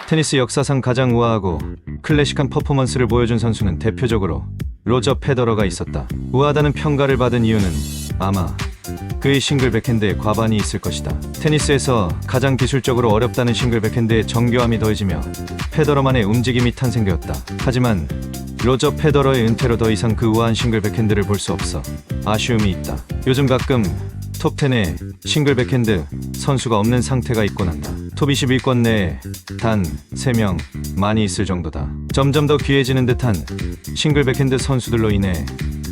테니스 역사상 가장 우아하고 클래식한 퍼포먼스를 보여준 선수는 대표적으로 로저 페더러가 있었다. 우아하다는 평가를 받은 이유는 아마 그의 싱글 백핸드에 과반이 있을 것이다. 테니스에서 가장 기술적으로 어렵다는 싱글 백핸드의 정교함이 더해지며 페더러만의 움직임이 탄생되었다. 하지만 로저 페더러의 은퇴로 더 이상 그 우아한 싱글 백핸드를 볼 수 없어 아쉬움이 있다. 요즘 가끔 톱10에 싱글 백핸드 선수가 없는 상태가 있곤 한다. 톱 21권 내에 단 3명 많이 있을 정도다. 점점 더 귀해지는 듯한 싱글 백핸드 선수들로 인해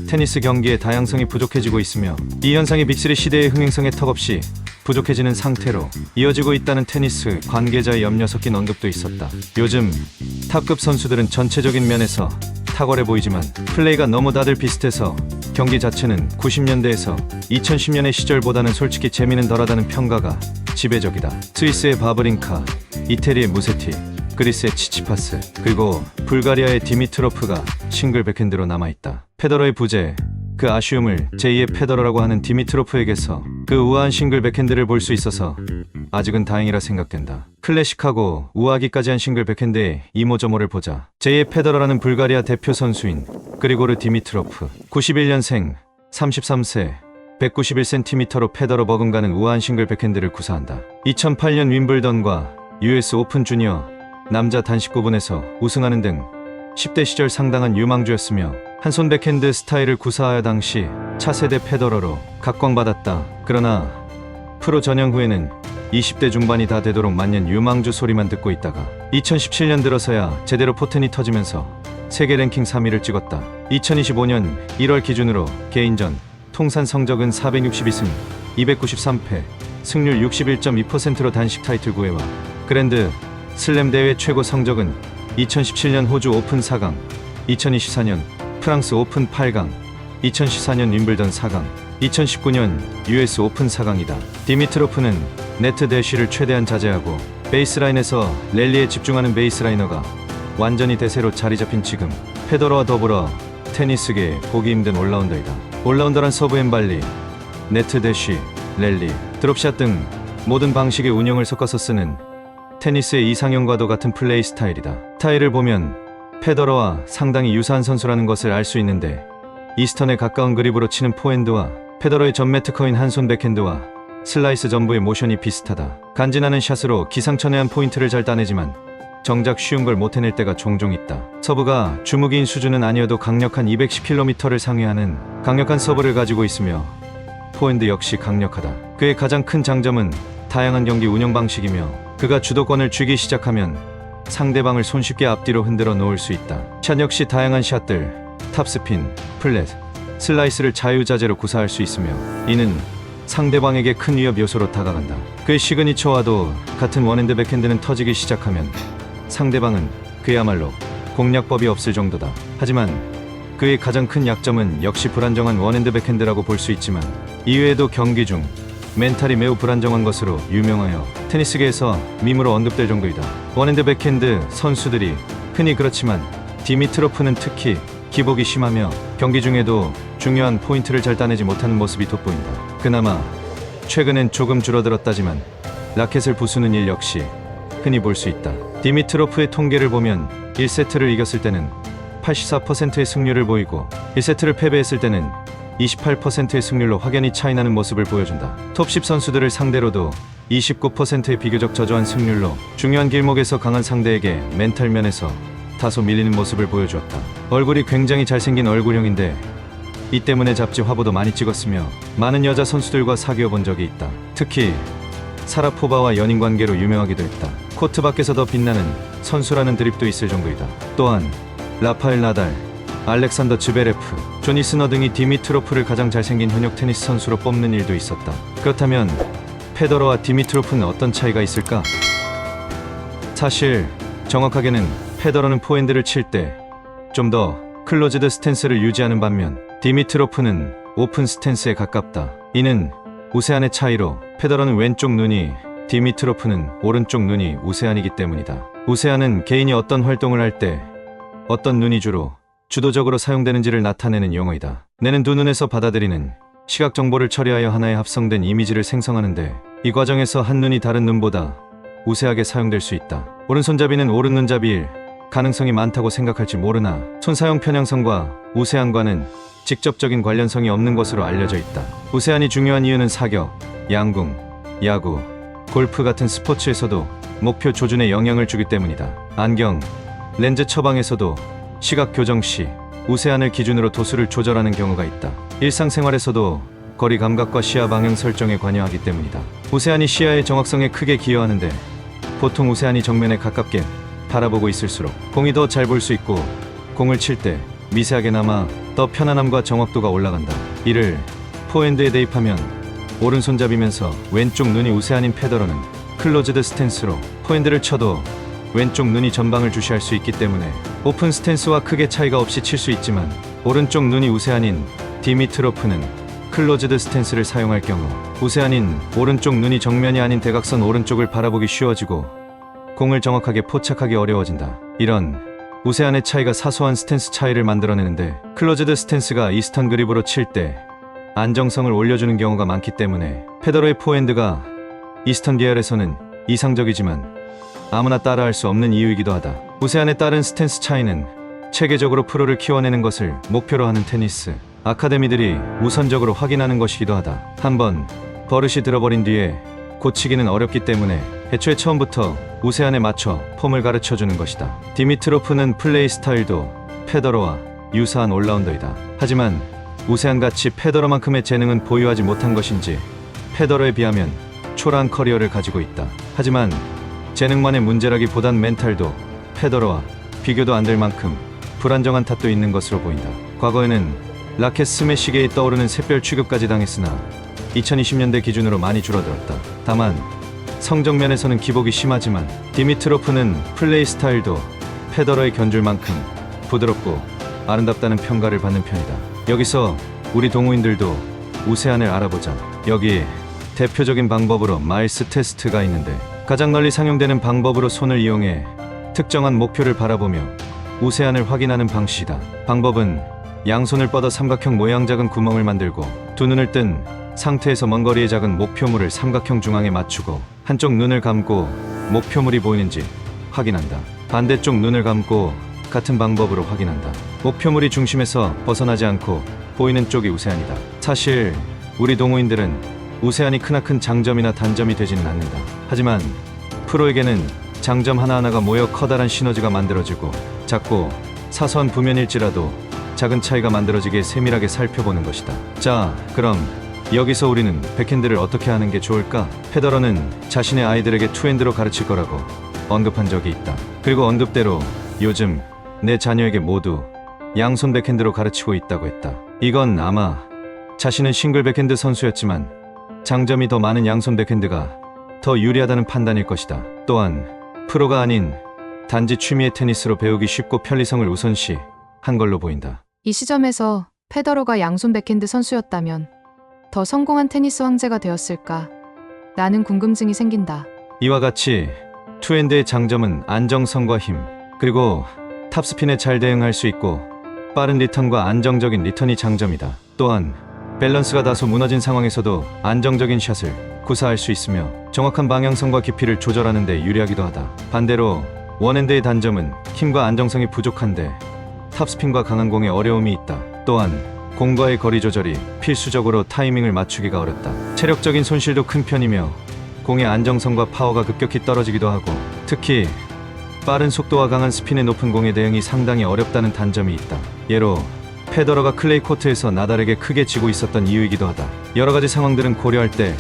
테니스 경기의 다양성이 부족해지고 있으며 이 현상이 빅3 시대의 흥행성에 턱없이 부족해지는 상태로 이어지고 있다는 테니스 관계자의 염려 섞인 언급도 있었다. 요즘 탑급 선수들은 전체적인 면에서 탁월해 보이지만 플레이가 너무 다들 비슷해서 경기 자체는 90년대에서 2010년의 시절보다는 솔직히 재미는 덜하다는 평가가 지배적이다. 스위스의 바브린카, 이태리의 무세티, 그리스의 치치파스, 그리고 불가리아의 디미트로프가 싱글 백핸드로 남아있다. 페더러의 부재, 그 아쉬움을 제2의 페더러라고 하는 디미트로프에게서 그 우아한 싱글 백핸드를 볼 수 있어서 아직은 다행이라 생각된다. 클래식하고 우아하기까지 한 싱글 백핸드의 이모저모를 보자. 제2의 페더러라는 불가리아 대표 선수인 그리고르 디미트로프, 91년생, 33세, 191cm로 페더러 버금가는 우아한 싱글 백핸드를 구사한다. 2008년 윈블던과 US 오픈 주니어 남자 단식 구분에서 우승하는 등 10대 시절 상당한 유망주였으며 한손 백핸드 스타일을 구사하여 당시 차세대 페더러로 각광받았다. 그러나 프로 전향 후에는 20대 중반이 다 되도록 만년 유망주 소리만 듣고 있다가 2017년 들어서야 제대로 포텐이 터지면서 세계 랭킹 3위를 찍었다. 2025년 1월 기준으로 개인전 통산 성적은 462승 293패 승률 61.2%로 단식 타이틀 구회와 그랜드 슬램 대회 최고 성적은 2017년 호주 오픈 4강, 2024년 프랑스 오픈 8강, 2014년 윈블던 4강, 2019년 US 오픈 4강이다. 디미트로프는 네트 대쉬를 최대한 자제하고 베이스라인에서 랠리에 집중하는 베이스라이너가 완전히 대세로 자리 잡힌 지금 페더러와 더불어 테니스계의 보기 힘든 올라운더이다. 올라운더란 서브 앤 발리, 네트 대쉬, 랠리, 드롭샷 등 모든 방식의 운영을 섞어서 쓰는 테니스의 이상형과도 같은 플레이 스타일이다. 스타일을 보면 페더러와 상당히 유사한 선수라는 것을 알 수 있는데 이스턴에 가까운 그립으로 치는 포핸드와 페더러의 전매 특허인 한손 백핸드와 슬라이스 전부의 모션이 비슷하다. 간지나는 샷으로 기상천외한 포인트를 잘 따내지만 정작 쉬운 걸 못 해낼 때가 종종 있다. 서브가 주무기인 수준은 아니어도 강력한 210km를 상회하는 강력한 서브를 가지고 있으며 포핸드 역시 강력하다. 그의 가장 큰 장점은 다양한 경기 운영 방식이며 그가 주도권을 쥐기 시작하면 상대방을 손쉽게 앞뒤로 흔들어 놓을 수 있다. 샷 역시 다양한 샷들, 탑스핀, 플랫, 슬라이스를 자유자재로 구사할 수 있으며 이는 상대방에게 큰 위협 요소로 다가간다. 그의 시그니처와도 같은 원핸드 백핸드는 터지기 시작하면 상대방은 그야말로 공략법이 없을 정도다. 하지만 그의 가장 큰 약점은 역시 불안정한 원핸드 백핸드라고 볼 수 있지만 이외에도 경기 중 멘탈이 매우 불안정한 것으로 유명하여 테니스계에서 밈으로 언급될 정도이다. 원핸드 백핸드 선수들이 흔히 그렇지만 디미트로프는 특히 기복이 심하며 경기 중에도 중요한 포인트를 잘 따내지 못하는 모습이 돋보인다. 그나마 최근엔 조금 줄어들었다지만 라켓을 부수는 일 역시 흔히 볼 수 있다. 디미트로프의 통계를 보면 1세트를 이겼을 때는 84%의 승률을 보이고 1세트를 패배했을 때는 28%의 승률로 확연히 차이나는 모습을 보여준다. 톱10 선수들을 상대로도 29%의 비교적 저조한 승률로 중요한 길목에서 강한 상대에게 멘탈 면에서 다소 밀리는 모습을 보여주었다. 얼굴이 굉장히 잘생긴 얼굴형인데 이 때문에 잡지 화보도 많이 찍었으며 많은 여자 선수들과 사귀어 본 적이 있다. 특히 사라포바와 연인관계로 유명하기도 했다. 코트 밖에서 더 빛나는 선수라는 드립도 있을 정도이다. 또한 라파엘 나달, 알렉산더 즈베레프, 존 이스너 등이 디미트로프를 가장 잘생긴 현역 테니스 선수로 뽑는 일도 있었다. 그렇다면 페더러와 디미트로프는 어떤 차이가 있을까? 사실 정확하게는 페더러는 포핸드를 칠 때 좀 더 클로즈드 스탠스를 유지하는 반면 디미트로프는 오픈 스탠스에 가깝다. 이는 우세한의 차이로 페더러는 왼쪽 눈이, 디미트로프는 오른쪽 눈이 우세한이기 때문이다. 우세한은 개인이 어떤 활동을 할 때 어떤 눈이 주도적으로 사용되는지를 나타내는 용어이다. 뇌는 두 눈에서 받아들이는 시각 정보를 처리하여 하나의 합성된 이미지를 생성하는데 이 과정에서 한 눈이 다른 눈보다 우세하게 사용될 수 있다. 오른손잡이는 오른눈잡이일 가능성이 많다고 생각할지 모르나 손사용 편향성과 우세한과는 직접적인 관련성이 없는 것으로 알려져 있다. 우세한이 중요한 이유는 사격, 양궁, 야구, 골프 같은 스포츠에서도 목표 조준에 영향을 주기 때문이다. 안경, 렌즈 처방에서도 시각 교정 시 우세한을 기준으로 도수를 조절하는 경우가 있다. 일상생활에서도 거리 감각과 시야 방향 설정에 관여하기 때문이다. 우세한이 시야의 정확성에 크게 기여하는데 보통 우세한이 정면에 가깝게 바라보고 있을수록 공이 더 잘 볼 수 있고 공을 칠 때 미세하게나마 더 편안함과 정확도가 올라간다. 이를 포핸드에 대입하면 오른손잡이면서 왼쪽 눈이 우세한인 페더러는 클로즈드 스탠스로 포핸드를 쳐도 왼쪽 눈이 전방을 주시할 수 있기 때문에 오픈 스탠스와 크게 차이가 없이 칠 수 있지만 오른쪽 눈이 우세한인 디미트로프는 클로즈드 스탠스를 사용할 경우 우세한인 오른쪽 눈이 정면이 아닌 대각선 오른쪽을 바라보기 쉬워지고 공을 정확하게 포착하기 어려워진다. 이런 우세한의 차이가 사소한 스탠스 차이를 만들어내는데 클로즈드 스탠스가 이스턴 그립으로 칠 때 안정성을 올려주는 경우가 많기 때문에 페더러의 포핸드가 이스턴 계열에서는 이상적이지만 아무나 따라할 수 없는 이유이기도 하다. 우세한에 따른 스탠스 차이는 체계적으로 프로를 키워내는 것을 목표로 하는 테니스 아카데미들이 우선적으로 확인하는 것이기도 하다. 한번 버릇이 들어버린 뒤에 고치기는 어렵기 때문에 애초에 처음부터 우세한에 맞춰 폼을 가르쳐주는 것이다. 디미트로프는 플레이 스타일도 페더러와 유사한 올라운더이다. 하지만 우세한같이 페더러만큼의 재능은 보유하지 못한 것인지 페더러에 비하면 초라한 커리어를 가지고 있다. 하지만 재능만의 문제라기보단 멘탈도 페더러와 비교도 안 될 만큼 불안정한 탓도 있는 것으로 보인다. 과거에는 라켓 스매시계에 떠오르는 샛별 취급까지 당했으나 2020년대 기준으로 많이 줄어들었다. 다만 성적 면에서는 기복이 심하지만 디미트로프는 플레이 스타일도 페더러에 견줄 만큼 부드럽고 아름답다는 평가를 받는 편이다. 여기서 우리 동호인들도 우세한을 알아보자. 여기 대표적인 방법으로 마일스 테스트가 있는데 가장 널리 상용되는 방법으로 손을 이용해 특정한 목표를 바라보며 우세한을 확인하는 방식이다. 방법은 양손을 뻗어 삼각형 모양 작은 구멍을 만들고 두 눈을 뜬 상태에서 먼 거리의 작은 목표물을 삼각형 중앙에 맞추고 한쪽 눈을 감고 목표물이 보이는지 확인한다. 반대쪽 눈을 감고 같은 방법으로 확인한다. 목표물이 중심에서 벗어나지 않고 보이는 쪽이 우세한이다. 사실 우리 동호인들은 우세한이 크나큰 장점이나 단점이 되지는 않는다. 하지만 프로에게는 장점 하나하나가 모여 커다란 시너지가 만들어지고 작고 사소한 부면일지라도 작은 차이가 만들어지게 세밀하게 살펴보는 것이다. 자, 그럼 여기서 우리는 백핸드를 어떻게 하는 게 좋을까? 페더러는 자신의 아이들에게 투핸드로 가르칠 거라고 언급한 적이 있다. 그리고 언급대로 요즘 내 자녀에게 모두 양손 백핸드로 가르치고 있다고 했다. 이건 아마 자신은 싱글 백핸드 선수였지만 장점이 더 많은 양손 백핸드가 더 유리하다는 판단일 것이다. 또한 프로가 아닌 단지 취미의 테니스로 배우기 쉽고 편리성을 우선시 한 걸로 보인다. 이 시점에서 페더러가 양손 백핸드 선수였다면 더 성공한 테니스 황제가 되었을까? 라는 궁금증이 생긴다. 이와 같이 투핸드의 장점은 안정성과 힘, 그리고 탑스핀에 잘 대응할 수 있고 빠른 리턴과 안정적인 리턴이 장점이다. 또한 밸런스가 다소 무너진 상황에서도 안정적인 샷을 구사할 수 있으며 정확한 방향성과 깊이를 조절하는 데 유리하기도 하다. 반대로 원핸드의 단점은 힘과 안정성이 부족한데 탑스핀과 강한 공에 어려움이 있다. 또한 공과의 거리 조절이 필수적으로 타이밍을 맞추기가 어렵다. 체력적인 손실도 큰 편이며 공의 안정성과 파워가 급격히 떨어지기도 하고 특히 빠른 속도와 강한 스핀의 높은 공의 대응이 상당히 어렵다는 단점이 있다. 예로 페더러가 클레이 코트에서 나달에게 크게 지고 있었던 이유이기도 하다. 여러가지 상황들은 고려할 때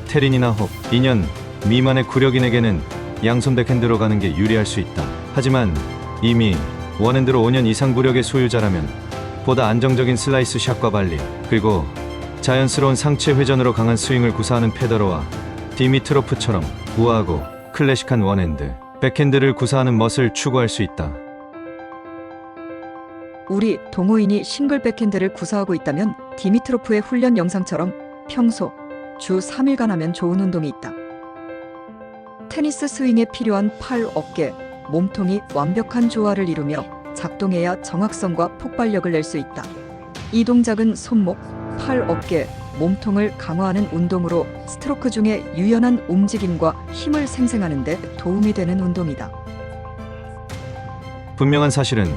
테린이나 홉, 2년 미만의 구력인에게는 양손 백핸드로 가는 게 유리할 수 있다. 하지만 이미 원핸드로 5년 이상 구력의 소유자라면 보다 안정적인 슬라이스 샷과 발리, 그리고 자연스러운 상체 회전으로 강한 스윙을 구사하는 페더러와 디미트로프처럼 우아하고 클래식한 원핸드, 백핸드를 구사하는 멋을 추구할 수 있다. 우리 동호인이 싱글 백핸드를 구사하고 있다면 디미트로프의 훈련 영상처럼 평소 주 3일간 하면 좋은 운동이 있다. 테니스 스윙에 필요한 팔, 어깨, 몸통이 완벽한 조화를 이루며 작동해야 정확성과 폭발력을 낼 수 있다. 이 동작은 손목, 팔, 어깨, 몸통을 강화하는 운동으로 스트로크 중에 유연한 움직임과 힘을 생생하는 데 도움이 되는 운동이다. 분명한 사실은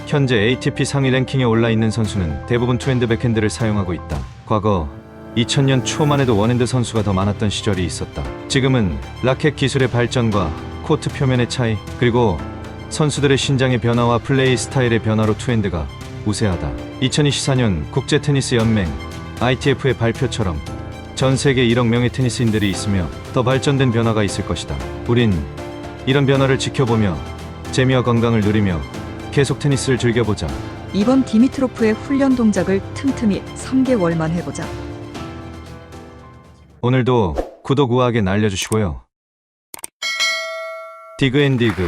현재 ATP 상위 랭킹에 올라 있는 선수는 대부분 투핸드 백핸드를 사용하고 있다. 과거 2000년 초만 해도 원핸드 선수가 더 많았던 시절이 있었다. 지금은 라켓 기술의 발전과 코트 표면의 차이, 그리고 선수들의 신장의 변화와 플레이 스타일의 변화로 투핸드가 우세하다. 2024년 국제 테니스 연맹 ITF의 발표처럼 전 세계 1억 명의 테니스인들이 있으며 더 발전된 변화가 있을 것이다. 우린 이런 변화를 지켜보며 재미와 건강을 누리며 계속 테니스를 즐겨보자. 이번 디미트로프의 훈련 동작을 틈틈이 3개월만 해보자. 오늘도 구독 우아하게 날려주시고요. 디그앤디그